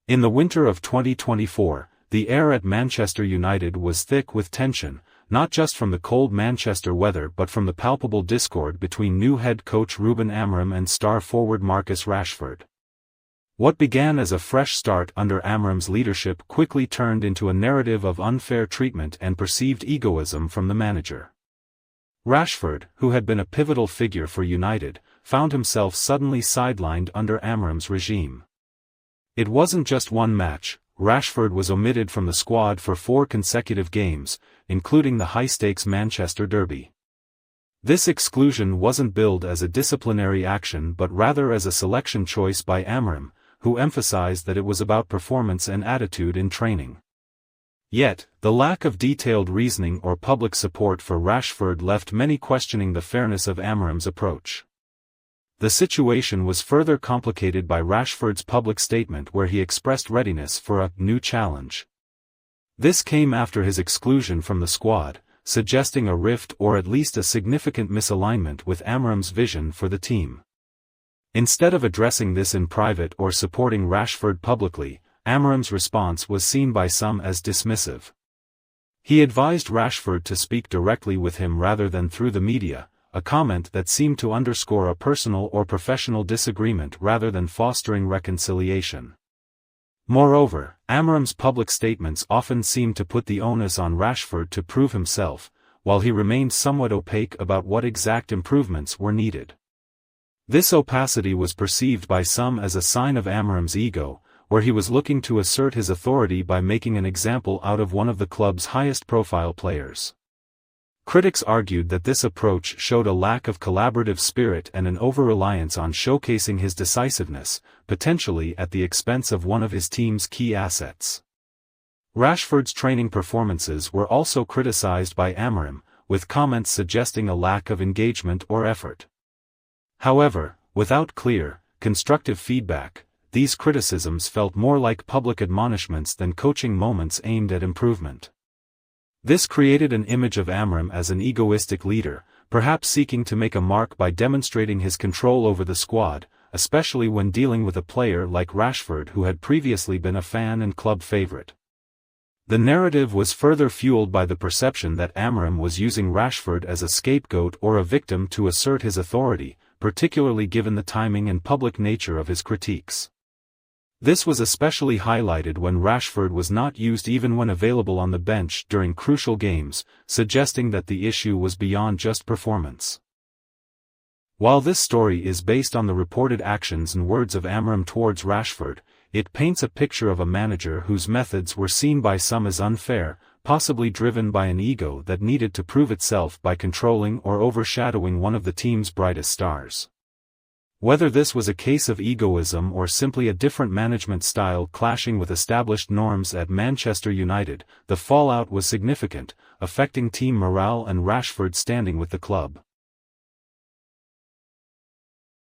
In the winter of 2024, the air at Manchester United was thick with tension, not just from the cold Manchester weather but from the palpable discord between new head coach Ruben Amorim and star forward Marcus Rashford. What began as a fresh start under Amorim's leadership quickly turned into a narrative of unfair treatment and perceived egoism from the manager. Rashford, who had been a pivotal figure for United, found himself suddenly sidelined under Amorim's regime. It wasn't just one match. Rashford was omitted from the squad for 4 consecutive games, including the high-stakes Manchester derby. This exclusion wasn't billed as a disciplinary action but rather as a selection choice by Amorim, who emphasized that it was about performance and attitude in training. Yet, the lack of detailed reasoning or public support for Rashford left many questioning the fairness of Amorim's approach. The situation was further complicated by Rashford's public statement where he expressed readiness for a new challenge. This came after his exclusion from the squad, suggesting a rift or at least a significant misalignment with Amorim's vision for the team. Instead of addressing this in private or supporting Rashford publicly, Amorim's response was seen by some as dismissive. He advised Rashford to speak directly with him rather than through the media, a comment that seemed to underscore a personal or professional disagreement rather than fostering reconciliation. Moreover, Amorim's public statements often seemed to put the onus on Rashford to prove himself, while he remained somewhat opaque about what exact improvements were needed. This opacity was perceived by some as a sign of Amorim's ego, where he was looking to assert his authority by making an example out of one of the club's highest-profile players. Critics argued that this approach showed a lack of collaborative spirit and an over-reliance on showcasing his decisiveness, potentially at the expense of one of his team's key assets. Rashford's training performances were also criticized by Amorim, with comments suggesting a lack of engagement or effort. However, without clear, constructive feedback, these criticisms felt more like public admonishments than coaching moments aimed at improvement. This created an image of Amorim as an egoistic leader, perhaps seeking to make a mark by demonstrating his control over the squad, especially when dealing with a player like Rashford who had previously been a fan and club favorite. The narrative was further fueled by the perception that Amorim was using Rashford as a scapegoat or a victim to assert his authority, particularly given the timing and public nature of his critiques. This was especially highlighted when Rashford was not used even when available on the bench during crucial games, suggesting that the issue was beyond just performance. While this story is based on the reported actions and words of Amorim towards Rashford, it paints a picture of a manager whose methods were seen by some as unfair, possibly driven by an ego that needed to prove itself by controlling or overshadowing one of the team's brightest stars. Whether this was a case of egoism or simply a different management style clashing with established norms at Manchester United, the fallout was significant, affecting team morale and Rashford's standing with the club.